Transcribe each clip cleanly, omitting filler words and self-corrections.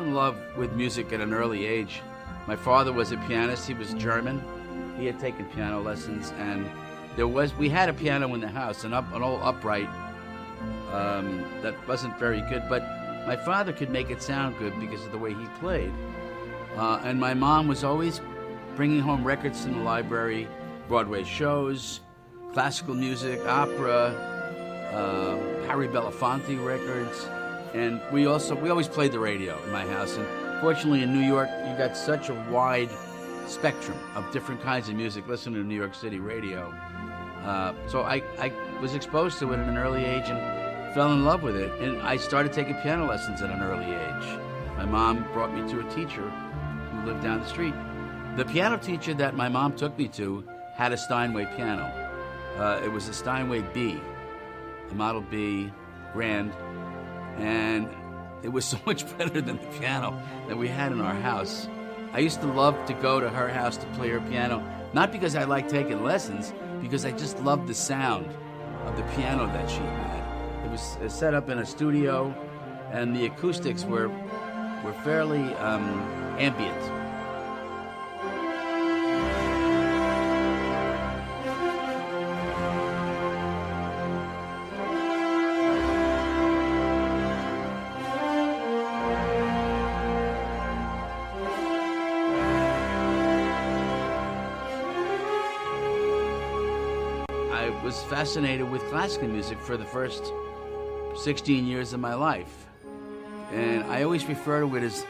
in love with music at an early age. My father was a pianist. He was German. He had taken piano lessons, and we had a piano in the house, an old upright that wasn't very good, but my father could make it sound good because of the way he played. And my mom was always bringing home records from the library, Broadway shows, classical music, opera, Harry Belafonte records, and we always played the radio in my house. And fortunately, in New York, you got such a wide spectrum of different kinds of music. Listening to New York City radio, so I was exposed to it at an early age and fell in love with it. And I started taking piano lessons at an early age. My mom brought me to a teacher who lived down the street. The piano teacher that my mom took me to had a Steinway piano. It was a Steinway B, a Model B Grand, and it was so much better than the piano that we had in our house. I used to love to go to her house to play her piano, not because I liked taking lessons, because I just loved the sound of the piano that she had. It was set up in a studio, and the acoustics were fairly ambient. I was fascinated with classical music for the first 16 years of my life. And I always refer to it as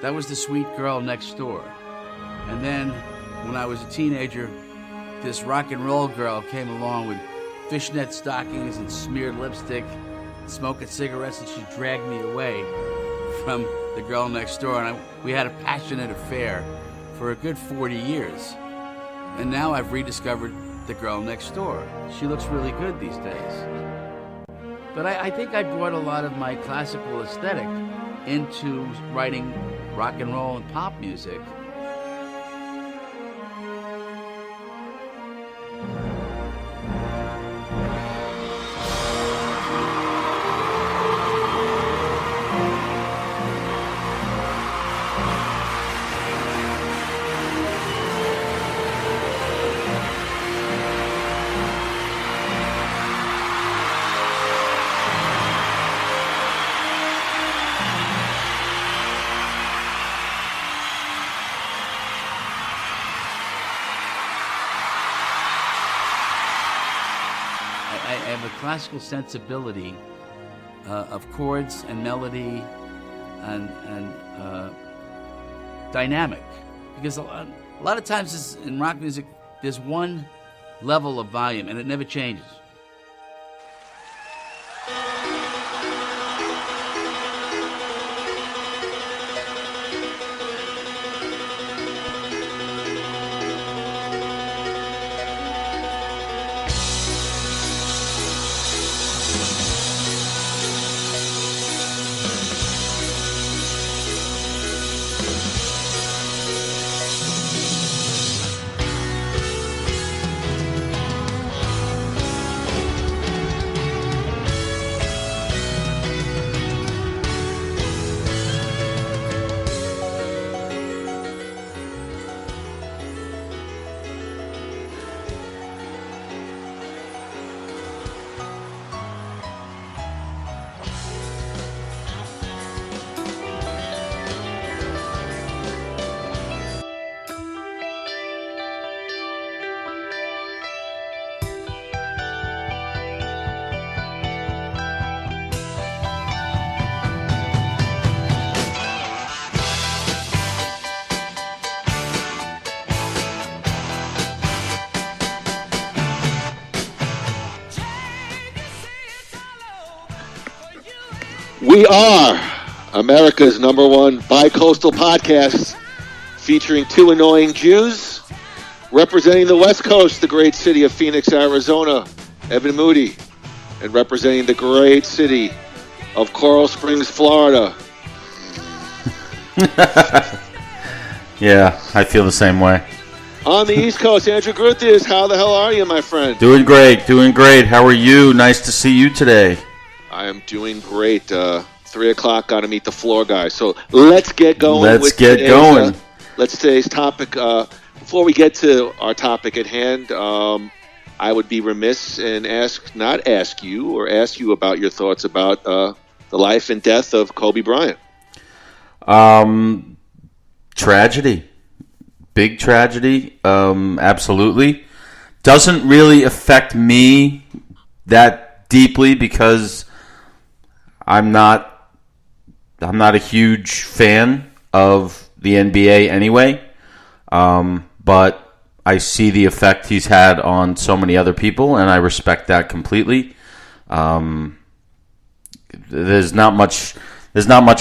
that was the sweet girl next door. And then when I was a teenager, this rock and roll girl came along with fishnet stockings and smeared lipstick, smoking cigarettes, and she dragged me away from the girl next door. And we had a passionate affair for a good 40 years. And now I've rediscovered the girl next door. She looks really good these days. But I think I brought a lot of my classical aesthetic into writing rock and roll and pop music. I have a classical sensibility of chords and melody and dynamic, because a lot of times in rock music there's one level of volume and it never changes. We are America's #1 bi-coastal podcast featuring two annoying Jews representing the West Coast, the great city of Phoenix, Arizona, Evan Moody, and representing the great city of Coral Springs, Florida. Yeah, I feel the same way. On the East Coast, Andrew Gruthius, how the hell are you, my friend? Doing great. How are you? Nice to see you today. I am doing great. 3 o'clock, got to meet the floor guy. So let's get going. Let's today's topic. Before we get to our topic at hand, I would be remiss and ask you about your thoughts about the life and death of Kobe Bryant. Tragedy. Big tragedy. Absolutely. Doesn't really affect me that deeply because I'm not a huge fan of the NBA anyway. But I see the effect he's had on so many other people, and I respect that completely. There's not much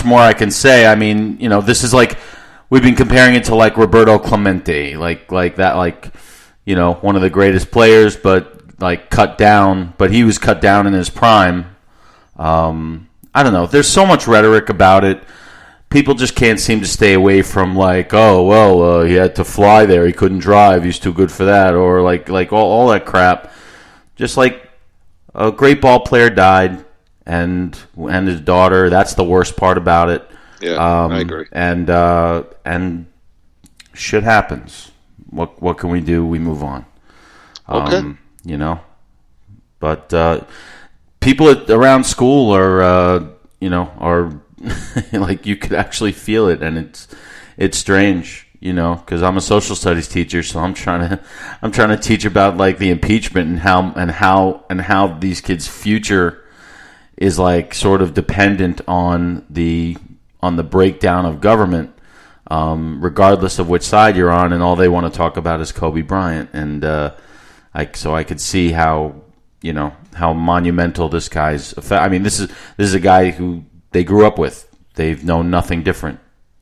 more I can say. I mean, this is like we've been comparing it to like Roberto Clemente, like that, one of the greatest players, but like cut down. But he was cut down in his prime. I don't know. There's so much rhetoric about it. People just can't seem to stay away from like, he had to fly there, he couldn't drive, he's too good for that, or like all that crap. Just like a great ball player died, and his daughter. That's the worst part about it. Yeah, I agree. And shit happens. What can we do? We move on. Okay. But people around school are like you could actually feel it, and it's strange, because I'm a social studies teacher, so I'm trying to teach about like the impeachment and how these kids' future is like sort of dependent on the breakdown of government, regardless of which side you're on, and all they want to talk about is Kobe Bryant, and I could see how monumental this guy's effect. I mean, this is a guy who they grew up with. They've known nothing different.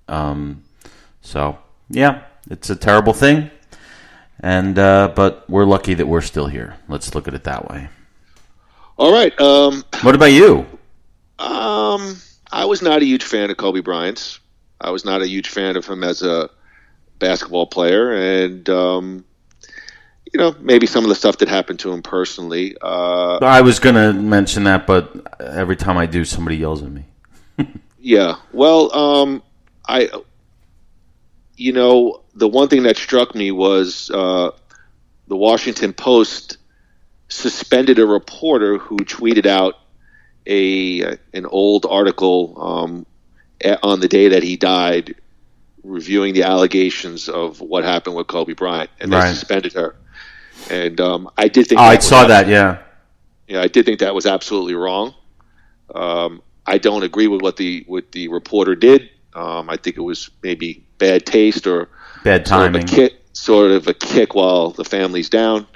So yeah, it's a terrible thing, and but we're lucky that we're still here. Let's look at it that way. All right. What about you? I was not a huge fan of Kobe Bryant. I was not a huge fan of him as a basketball player, and maybe some of the stuff that happened to him personally. I was going to mention that, but every time I do, somebody yells at me. Yeah. Well, the one thing that struck me was the Washington Post suspended a reporter who tweeted out an old article on the day that he died, reviewing the allegations of what happened with Kobe Bryant, and they suspended her. And I did think I saw that. Yeah, I did think that was absolutely wrong. I don't agree with what the reporter did. I think it was maybe bad taste or bad timing, sort of a kick while the family's down.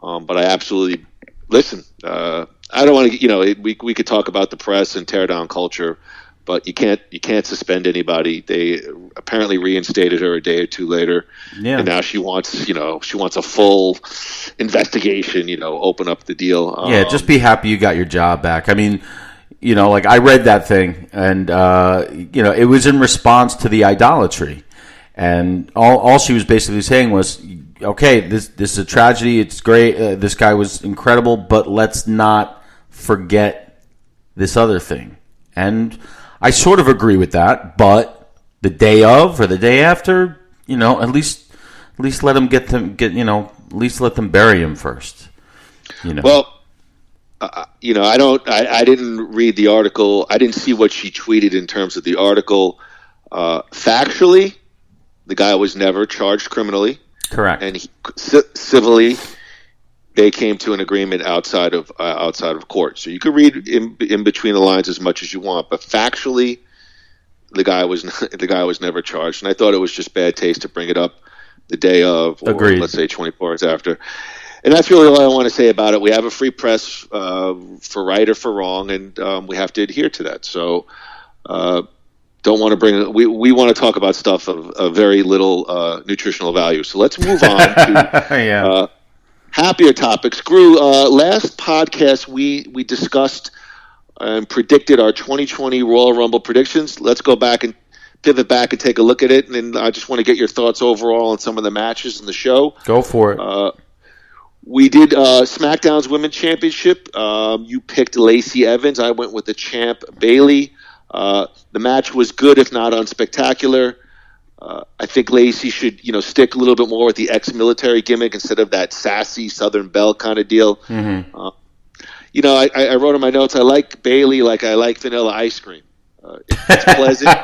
But I absolutely listen. I don't want to. We could talk about the press and tear down culture, but you can't suspend anybody. They apparently reinstated her a day or two later, and now she wants a full investigation. Open up the deal. Just be happy you got your job back. I mean, like I read that thing, and it was in response to the idolatry, and all she was basically saying was, okay, this is a tragedy. It's great. This guy was incredible, but let's not forget this other thing. And I sort of agree with that, but the day of or the day after, at least let them at least let them bury him first. Well, I didn't read the article. I didn't see what she tweeted in terms of the article. Factually, the guy was never charged criminally. Correct. And civilly, they came to an agreement outside of court. So you could read in between the lines as much as you want, but factually, the guy was never charged. And I thought it was just bad taste to bring it up the day of, or Agreed. let's say 24 hours after. And that's really all I want to say about it. We have a free press for right or for wrong, and we have to adhere to that. So don't want to bring. We want to talk about stuff of very little nutritional value. So let's move on to happier topics. Gru, last podcast we discussed and predicted our 2020 Royal Rumble predictions. Let's go back and pivot back and take a look at it. And I just want to get your thoughts overall on some of the matches in the show. Go for it. We did SmackDown's Women's Championship. You picked Lacey Evans. I went with the champ, Bayley. The match was good, if not unspectacular. I think Lacey should, stick a little bit more with the ex-military gimmick instead of that sassy Southern Belle kind of deal. Mm-hmm. I wrote in my notes, I like Bayley like I like vanilla ice cream. It's pleasant.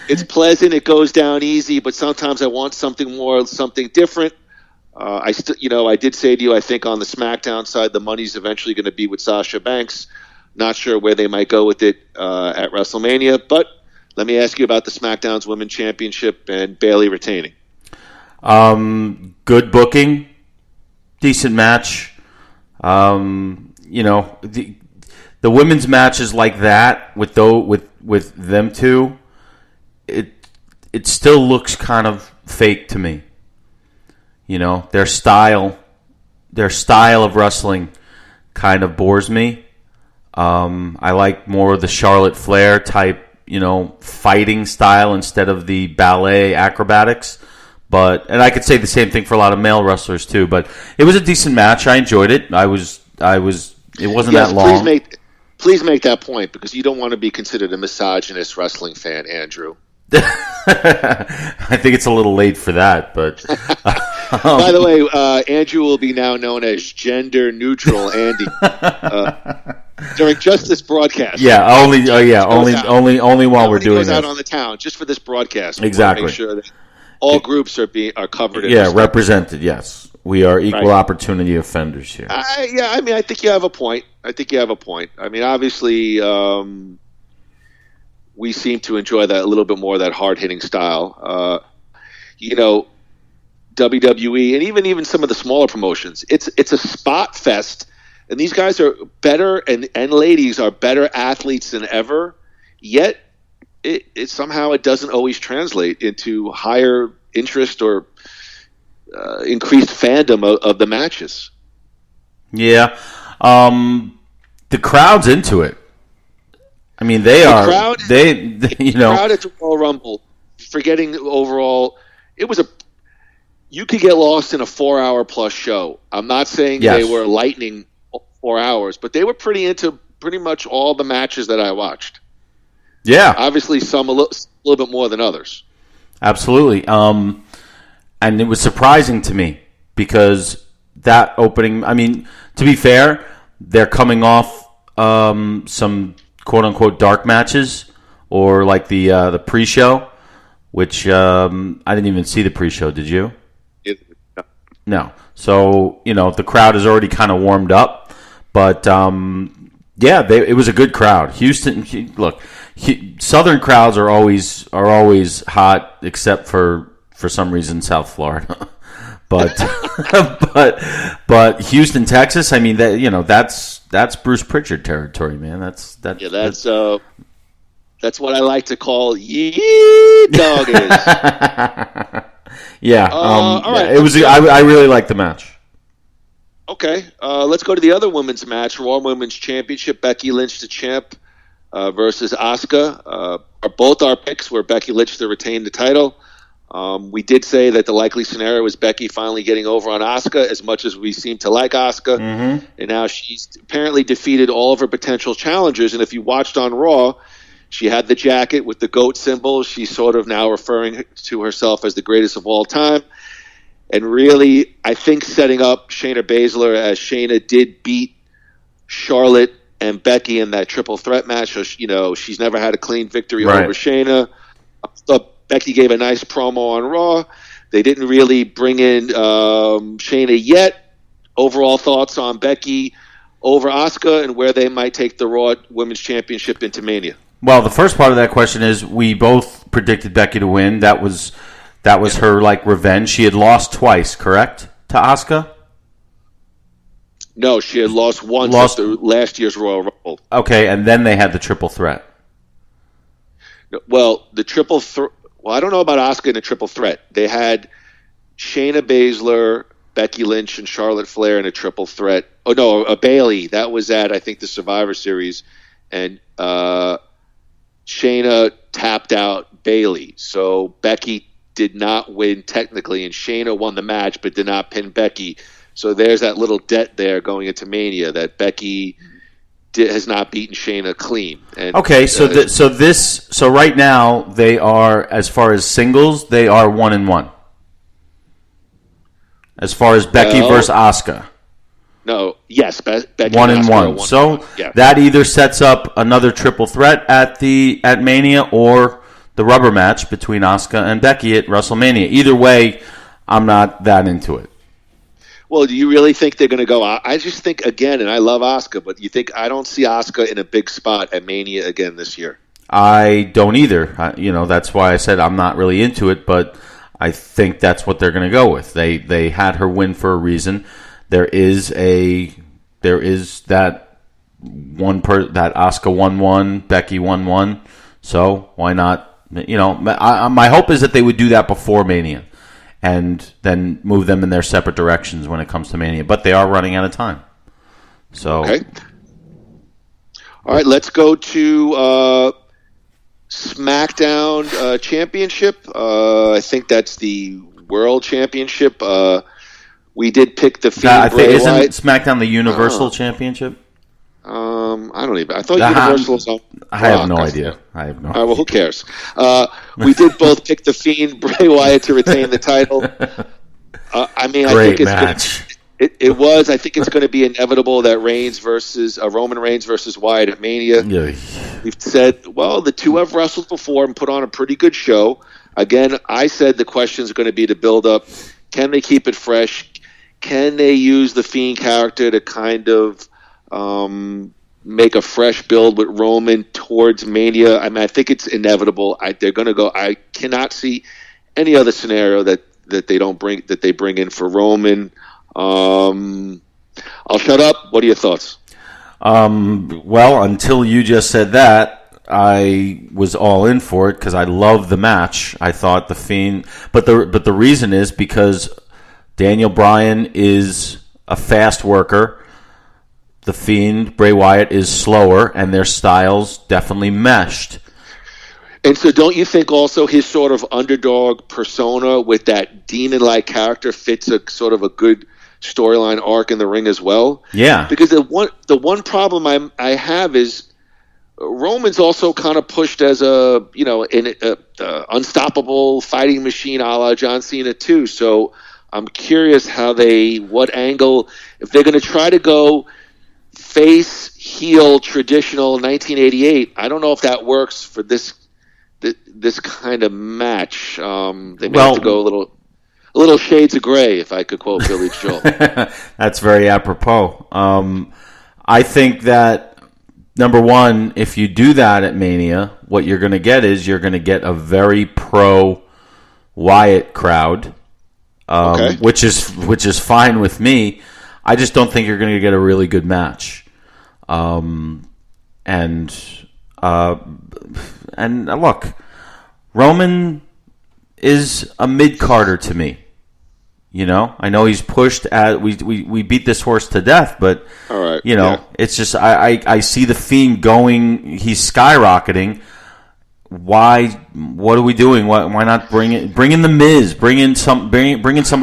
It's pleasant. It goes down easy, but sometimes I want something more, something different. I did say to you, I think on the SmackDown side, the money's eventually going to be with Sasha Banks. Not sure where they might go with it at WrestleMania, but let me ask you about the SmackDown's Women's Championship and Bayley retaining. Good booking, decent match. The women's matches like that with them two, it still looks kind of fake to me. Their style of wrestling kind of bores me. I like more of the Charlotte Flair type, fighting style instead of the ballet acrobatics. And I could say the same thing for a lot of male wrestlers too. But it was a decent match. I enjoyed it. It wasn't that long. Please make that point, because you don't want to be considered a misogynist wrestling fan, Andrew. I think it's a little late for that, but by the way, Andrew will be now known as gender neutral Andy during just this broadcast. Yeah, only while we're doing this. It goes out on the town just for this broadcast. Exactly. Make sure that all groups are covered. Represented. Yes, we are equal opportunity offenders here. I think you have a point. Obviously, we seem to enjoy that a little bit more, that hard-hitting style. WWE and even some of the smaller promotions, it's a spot fest, and these guys are better and ladies are better athletes than ever, yet it somehow it doesn't always translate into higher interest or increased fandom of the matches. Yeah. The crowd's into it. I mean, the crowd at the Royal Rumble, forgetting overall, you could get lost in a 4-hour plus show. I'm not saying they were lightning 4 hours, but they were pretty into pretty much all the matches that I watched. Yeah. Obviously some a little bit more than others. Absolutely. And it was surprising to me because that opening, to be fair, they're coming off some quote-unquote dark matches, or like the pre-show, which I didn't even see the pre-show. Did you? No. So, the crowd is already kind of warmed up. But, it was a good crowd. Houston, Southern crowds are always hot, except for some reason South Florida. But but Houston, Texas, that's Bruce Pritchard territory, man. That's what I like to call yee doggies. Yeah. All right. It was. I really liked the match. Okay. Let's go to the other women's match, Raw Women's Championship. Becky Lynch, the champ, versus Asuka. Both our picks were Becky Lynch to retain the title. We did say that the likely scenario was Becky finally getting over on Asuka, as much as we seem to like Asuka. Mm-hmm. And now she's apparently defeated all of her potential challengers. And if you watched on Raw, she had the jacket with the goat symbol. She's sort of now referring to herself as the greatest of all time. And really, I think setting up Shayna Baszler, as Shayna did beat Charlotte and Becky in that triple threat match. So, she's never had a clean victory over Shayna. I thought Becky gave a nice promo on Raw. They didn't really bring in Shayna yet. Overall thoughts on Becky over Asuka and where they might take the Raw Women's Championship into Mania? Well, the first part of that question is we both predicted Becky to win. That was her revenge. She had lost twice, correct, to Asuka? No, she had lost once at the last year's Royal Rumble. Okay, and then they had the triple threat. Well, I don't know about Asuka in a triple threat. They had Shayna Baszler, Becky Lynch, and Charlotte Flair in a triple threat. Oh, no, a Bayley. That was at, I think, the Survivor Series. And Shayna tapped out Bayley. So Becky did not win technically, and Shayna won the match but did not pin Becky. So there's that little debt there going into Mania, that Becky has not beaten Shayna clean. And, Okay, so right now they are, as far as singles, they are 1-1. As far as Becky versus Asuka. No, yes, Becky 1-1. So that either sets up another triple threat at Mania, or the rubber match between Asuka and Becky at WrestleMania. Either way, I'm not that into it. Well, do you really think they're going to go? I just think, again, and I love Asuka, but I don't see Asuka in a big spot at Mania again this year. I don't either. That's why I said I'm not really into it, but I think that's what they're going to go with. They had her win for a reason. There is that Asuka 1-1, Becky 1-1. So why not? My hope is that they would do that before Mania, and then move them in their separate directions when it comes to Mania. But they are running out of time. So okay. All right, let's go to SmackDown Championship. I think that's the World Championship. We did pick the Fiend Bray Wyatt. Isn't SmackDown the Universal Championship? I don't even. I thought Universal was on. I have no idea. All right, well, who cares? We did both pick the Fiend Bray Wyatt to retain the title. I think it was. I think it's going to be inevitable that Roman Reigns versus Wyatt at Mania. Yeah. We've said, the two have wrestled before and put on a pretty good show. Again, I said the question is going to be to build up. Can they keep it fresh? Can they use the Fiend character to kind of make a fresh build with Roman towards Mania? I think it's inevitable. They're going to go. I cannot see any other scenario that they bring in for Roman. I'll shut up. What are your thoughts? Until you just said that, I was all in for it because I love the match. I thought the Fiend, but the reason is because Daniel Bryan is a fast worker. The Fiend, Bray Wyatt, is slower, and their styles definitely meshed. And so don't you think also his sort of underdog persona with that demon-like character fits a sort of a good storyline arc in the ring as well? Yeah. Because the one problem I have is Roman's also kind of pushed as an unstoppable fighting machine a la John Cena too. So I'm curious what angle, if they're going to try to go face, heel, traditional 1988, I don't know if that works for this kind of match. They may have to go a little shades of gray, if I could quote Billy Joel. That's very apropos. I think that, number one, if you do that at Mania, what you're going to get is you're going to get a very pro Wyatt crowd, which is fine with me. I just don't think you're going to get a really good match. And look, Roman is a mid-carder to me. I know he's pushed at. We beat this horse to death, but all right, it's just I see the Fiend going. He's skyrocketing. Why? What are we doing? Why not bring in the Miz? Bring in somebody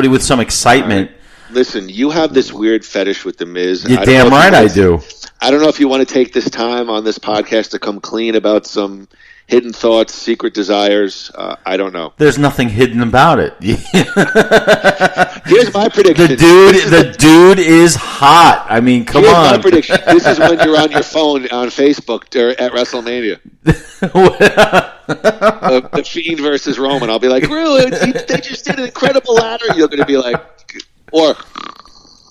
with some excitement. Right. Listen, you have this weird fetish with the Miz. You're damn right I do. I don't know if you want to take this time on this podcast to come clean about some hidden thoughts, secret desires. I don't know. There's nothing hidden about it. Here's my prediction. The dude is hot. I mean, come on. Here's my prediction. This is when you're on your phone on Facebook at WrestleMania. The Fiend versus Roman. I'll be like, really? They just did an incredible ladder. You're going to be like, or...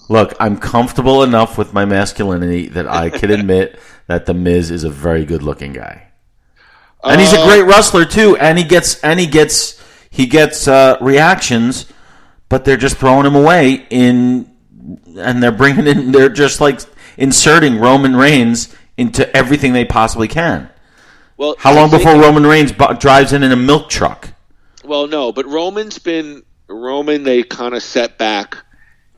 Look, I'm comfortable enough with my masculinity that I can admit that the Miz is a very good-looking guy. And he's a great wrestler too, and he gets reactions, but they're just throwing him away and they're just like inserting Roman Reigns into everything they possibly can. Well, how long before Roman Reigns drives in a milk truck? Well, no, but Roman they kind of set back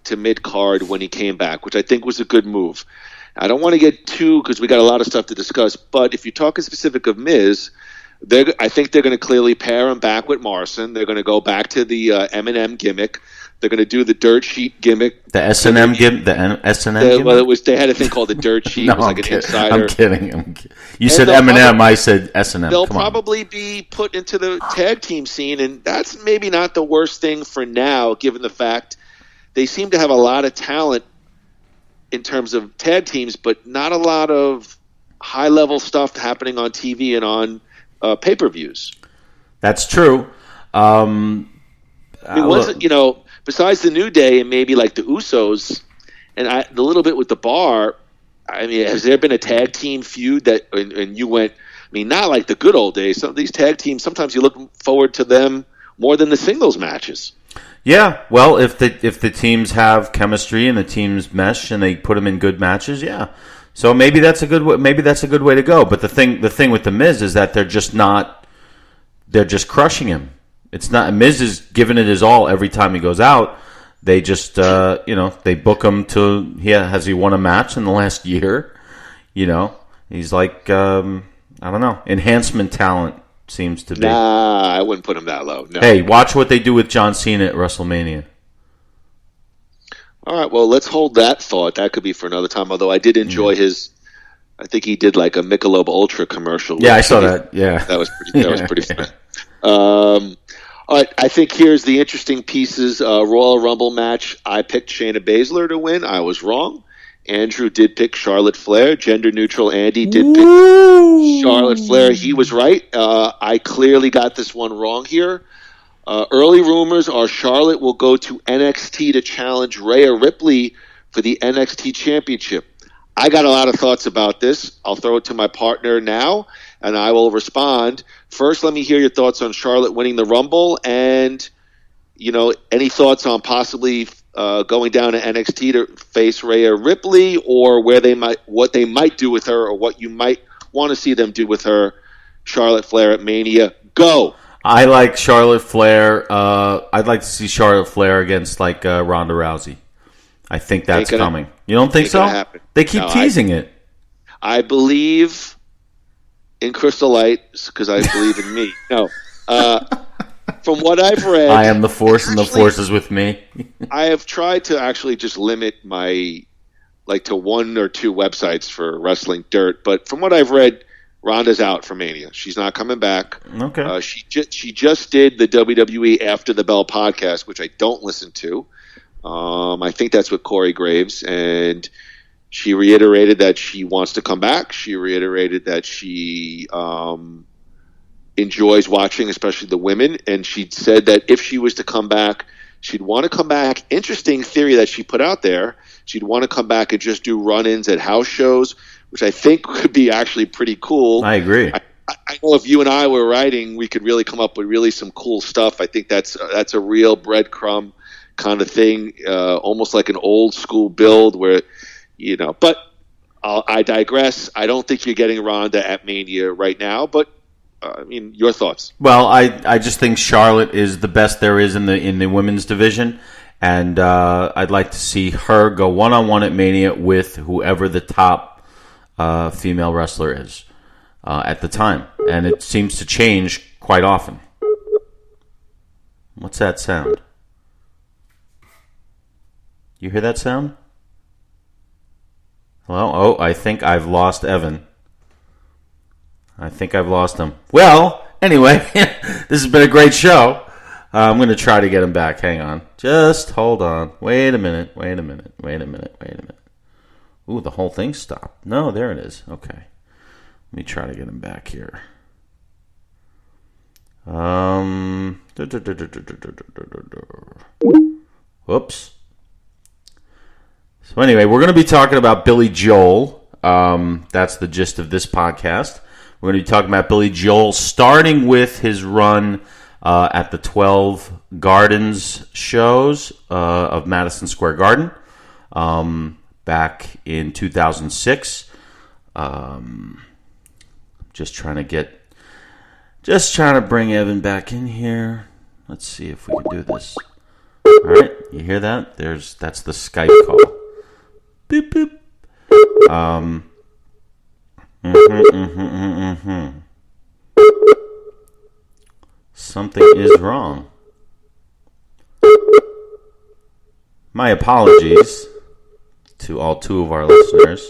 to mid-card when he came back, which I think was a good move. I don't want to get because we got a lot of stuff to discuss, but if you're talking specific of Miz, I think they're going to clearly pair him back with Morrison. They're going to go back to the M&M gimmick. They're going to do the dirt sheet gimmick. The S&M gimmick? The S&M gimmick? Well, they had a thing called the dirt sheet. No, it was like an insider. I'm kidding. You said M&M, I said S&M. They'll probably be put into the tag team scene, and that's maybe not the worst thing for now, given the fact they seem to have a lot of talent in terms of tag teams, but not a lot of high-level stuff happening on TV and on pay-per-views. That's true. It wasn't, besides the New Day and maybe like the Usos, and the little bit with the Bar. I mean, has there been a tag team feud that, and you went? I mean, not like the good old days. Some of these tag teams, sometimes you look forward to them more than the singles matches. Yeah, well, if the teams have chemistry and the teams mesh and they put them in good matches, yeah. So maybe that's a good way to go. But the thing with the Miz is that they're just crushing him. It's not Miz is giving it his all every time he goes out. They just they book him to has he won a match in the last year? He's like I don't know, enhancement talent seems to be. Nah, I wouldn't put him that low. No. Hey, watch what they do with John Cena at WrestleMania. All right, well, let's hold that thought. That could be for another time. Although I did enjoy his. I think he did like a Michelob Ultra commercial. Yeah, I saw that. Yeah, that was pretty fun. All right, I think here's the interesting pieces. Royal Rumble match. I picked Shayna Baszler to win. I was wrong. Andrew did pick Charlotte Flair. Gender neutral Andy did pick Charlotte Flair. He was right. I clearly got this one wrong here. Early rumors are Charlotte will go to NXT to challenge Rhea Ripley for the NXT Championship. I got a lot of thoughts about this. I'll throw it to my partner now, and I will respond. First, let me hear your thoughts on Charlotte winning the Rumble, and any thoughts on possibly going down to NXT to face Rhea Ripley, or what they might do with her, or what you might want to see them do with her. Charlotte Flair at Mania. Go. I like Charlotte Flair. I'd like to see Charlotte Flair against Ronda Rousey. I think that's coming. You don't think so? They keep teasing it. I believe in Crystal Light because I believe in me. No. From what I've read... I am the Force and the Force is with me. I have tried to actually just limit my... to one or two websites for Wrestling Dirt. But from what I've read, Ronda's out for Mania. She's not coming back. Okay. She just did the WWE After the Bell podcast, which I don't listen to. I think that's with Corey Graves, and she reiterated that she wants to come back. She reiterated that she enjoys watching, especially the women, and she said that if she was to come back, she'd want to come back. Interesting theory that she put out there. She'd want to come back and just do run-ins at house shows, which I think could be actually pretty cool. I agree. I know if you and I were writing, we could really come up with really some cool stuff. I think that's a real breadcrumb kind of thing, almost like an old school build where, but I digress. I don't think you're getting Ronda at Mania right now, but your thoughts. Well, I just think Charlotte is the best there is in the women's division, and I'd like to see her go one-on-one at Mania with whoever the top female wrestler is at the time, and it seems to change quite often. What's that sound? You hear that sound? Hello? Oh, I think I've lost Evan. I think I've lost him. Well, anyway, this has been a great show. I'm going to try to get him back. Hang on. Just hold on. Wait a minute. Ooh, the whole thing stopped. No, there it is. Okay. Let me try to get him back here. Whoops. So anyway, we're going to be talking about Billy Joel. That's the gist of this podcast. We're going to be talking about Billy Joel, starting with his run at the 12 Gardens shows of Madison Square Garden back in 2006. Just trying to bring Evan back in here. Let's see if we can do this. All right, you hear that? That's the Skype call. Boop boop. Something is wrong. My apologies to all two of our listeners.